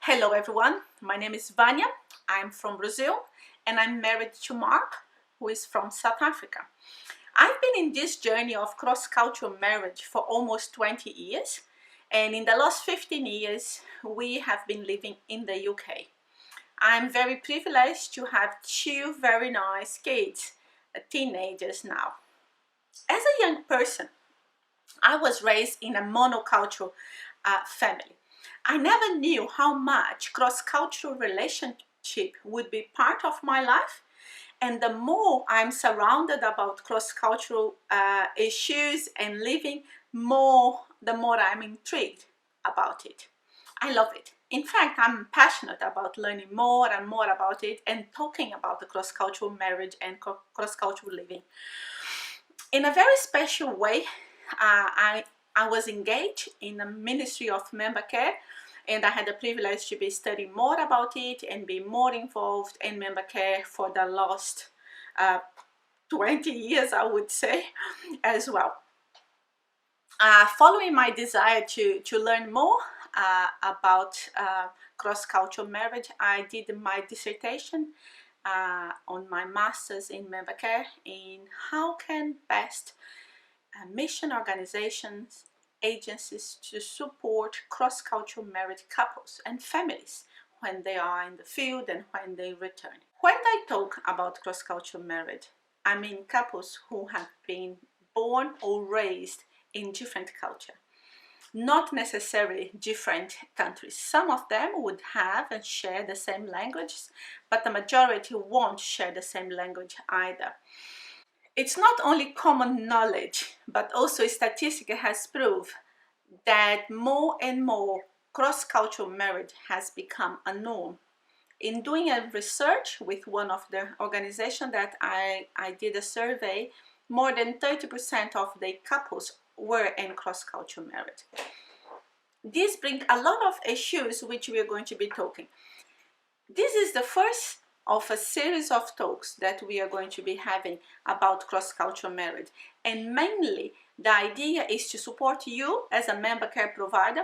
Hello everyone, my name is Vanya. I'm from Brazil and I'm married to Mark, who is from South Africa. I've been in this journey of cross-cultural marriage for almost 20 years, and in the last 15 years we have been living in the UK. I'm very privileged to have two very nice kids, teenagers now. As a young person, I was raised in a monocultural family. I never knew how much cross-cultural relationship would be part of my life, and the more I'm surrounded about cross-cultural issues and living, the more I'm intrigued about it. I love it. In fact, I'm passionate about learning more and more about it and talking about the cross-cultural marriage and cross-cultural living. In a very special way, I was engaged in the Ministry of Member Care, and I had the privilege to be studying more about it and be more involved in member care for the last 20 years, I would say, as well. Following my desire to learn more about cross-cultural marriage, I did my dissertation on my master's in member care in how can best mission organizations, agencies to support cross-cultural married couples and families when they are in the field and when they return. When I talk about cross-cultural marriage, I mean couples who have been born or raised in different culture, not necessarily different countries. Some of them would have and share the same languages, but the majority won't share the same language either. It's not only common knowledge, but also statistics has proved that more and more cross-cultural marriage has become a norm. In doing a research with one of the organizations that I did a survey, more than 30% of the couples were in cross-cultural marriage. This brings a lot of issues which we are going to be talking. This is the first of a series of talks that we are going to be having about cross-cultural marriage, and mainly the idea is to support you as a member care provider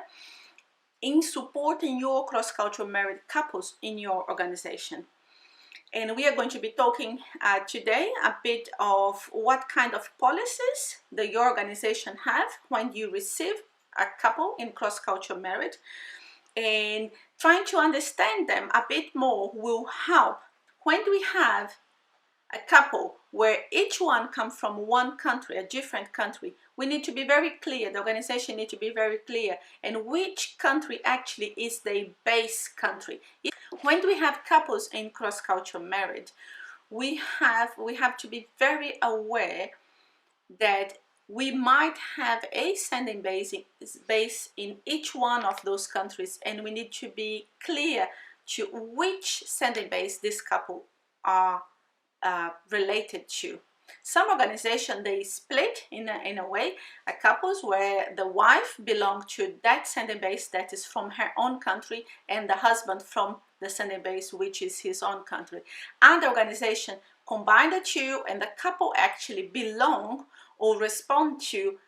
in supporting your cross-cultural married couples in your organization. And we are going to be talking today a bit of what kind of policies your organization have when you receive a couple in cross-cultural marriage, and trying to understand them a bit more will help when we have a couple where each one comes from one country, a different country. We need to be very clear, the organization needs to be very clear, and which country actually is the base country. When we have couples in cross-cultural marriage, we have to be very aware that we might have a sending base in each one of those countries, and we need to be clear to which sending base this couple are related to. Some organizations, they split in a way, couples where the wife belongs to that sending base that is from her own country, and the husband from the sending base which is his own country. And the organization combine the two, and the couple actually belong or respond to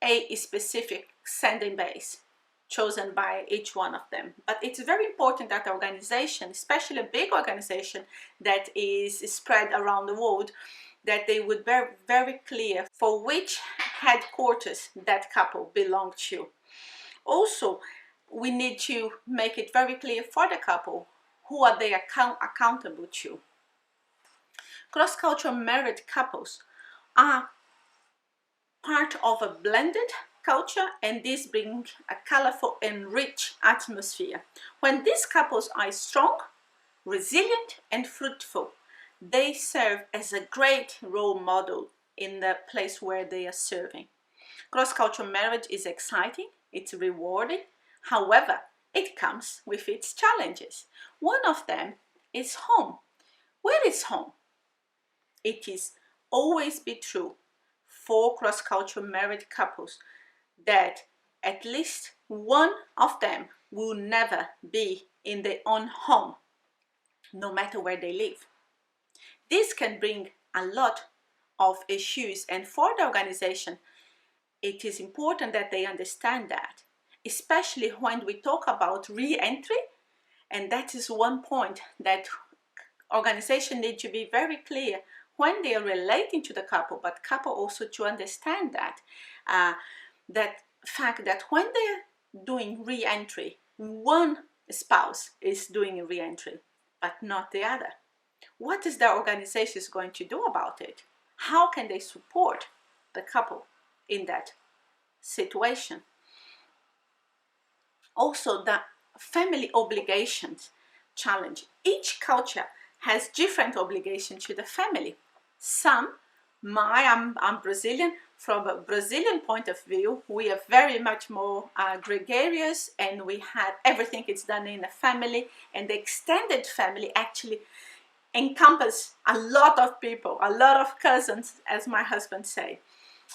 a specific sending base chosen by each one of them. But it's very important that the organization, especially a big organization that is spread around the world, that they would be very clear for which headquarters that couple belong to. Also, we need to make it very clear for the couple who are they accountable to. Cross-cultural married couples are part of a blended culture, and this brings a colorful and rich atmosphere. When these couples are strong, resilient and fruitful, they serve as a great role model in the place where they are serving. Cross-cultural marriage is exciting, it's rewarding. However, it comes with its challenges. One of them is home. Where is home? It is always be true for cross-cultural married couples that at least one of them will never be in their own home, no matter where they live. This can bring a lot of issues, and for the organization, it is important that they understand that, especially when we talk about re-entry And that is one point that organizations need to be very clear when they are relating to the couple, but couple also to understand that that fact that when they're doing re-entry, one spouse is doing re-entry but not the other. What is the organization going to do about it? How can they support the couple in that situation? Also, the family obligations challenge. Each culture has different obligations to the family. I'm Brazilian. From a Brazilian point of view, we are very much more gregarious, and we have everything is done in the family, and the extended family actually encompass a lot of people, a lot of cousins, as my husband say.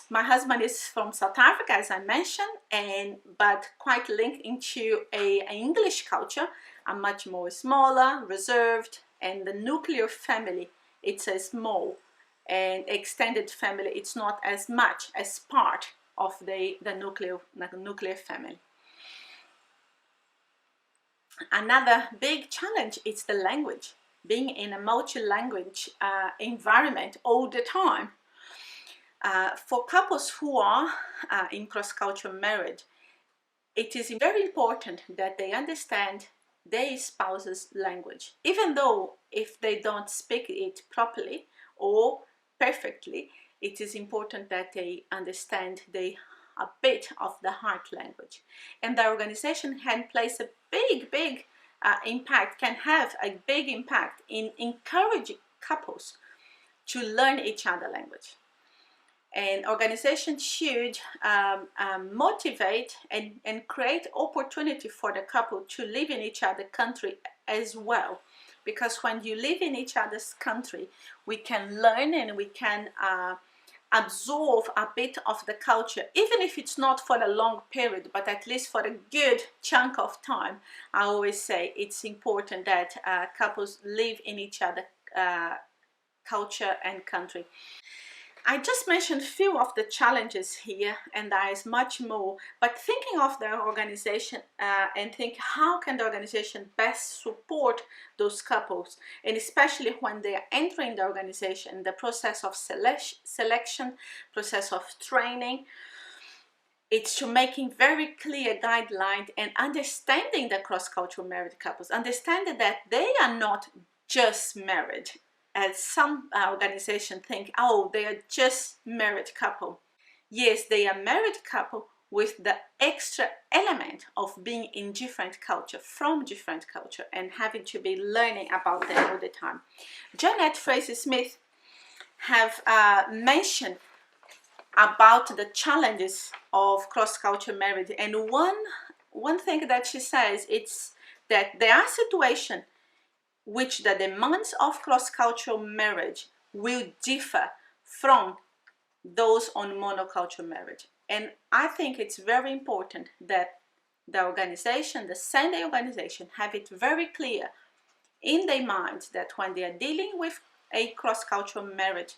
My husband is from South Africa, as I mentioned, but quite linked into a English culture, a much more smaller, reserved, and the nuclear family, it's a small, and extended family, it's not as much as part of the nuclear family. Another big challenge is the language. Being in a multi-language environment all the time. For couples who are in cross-cultural marriage, it is very important that they understand their spouse's language. Even though if they don't speak it properly or perfectly, it is important that they understand a bit of the heart language. And the organization can place a big impact, can have a big impact in encouraging couples to learn each other language. And organizations should motivate and create opportunity for the couple to live in each other's country as well. Because when you live in each other's country, we can learn and we can absorb a bit of the culture, even if it's not for a long period, but at least for a good chunk of time. I always say it's important that couples live in each other's culture and country. I just mentioned a few of the challenges here, and there is much more, but thinking of the organization and think how can the organization best support those couples, and especially when they are entering the organization, the process of selection, process of training, it's to making very clear guidelines and understanding the cross-cultural married couples, understanding that they are not just married, as some organizations think, oh, they are just married couple. Yes, they are married couple with the extra element of being in different culture, from different culture, and having to be learning about them all the time. Janet Fraser-Smith have mentioned about the challenges of cross-cultural marriage, and one thing that she says, it's that there are situations which the demands of cross-cultural marriage will differ from those on monocultural marriage. And I think it's very important that the organization, the Sunday organization, have it very clear in their minds that when they are dealing with a cross-cultural married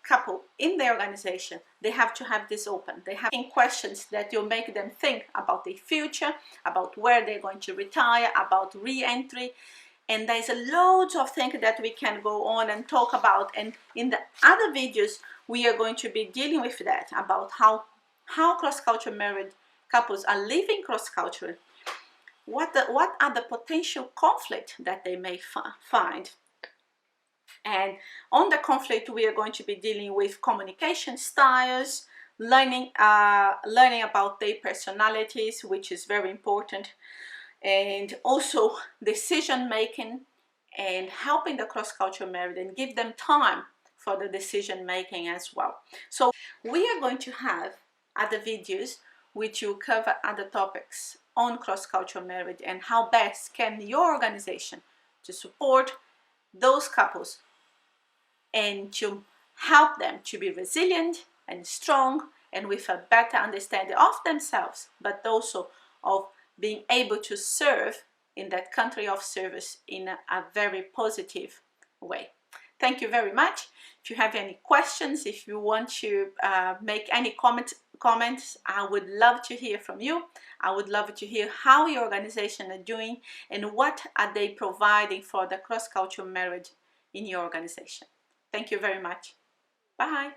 couple in their organization, they have to have this open. They have questions that will make them think about their future, about where they're going to retire, about re-entry. And there's a loads of things that we can go on and talk about, and in the other videos we are going to be dealing with that, about how cross-cultural married couples are living cross-culturally, what are the potential conflict that they may find. And on the conflict, we are going to be dealing with communication styles, learning about their personalities, which is very important, and also decision making, and helping the cross-cultural married and give them time for the decision making as well. So we are going to have other videos which will cover other topics on cross-cultural marriage and how best can your organization to support those couples and to help them to be resilient and strong and with a better understanding of themselves, but also of being able to serve in that country of service in a very positive way. Thank you very much. If you have any questions, if you want to make any comments, I would love to hear from you. I would love to hear how your organization are doing and what are they providing for the cross-cultural marriage in your organization. Thank you very much. Bye.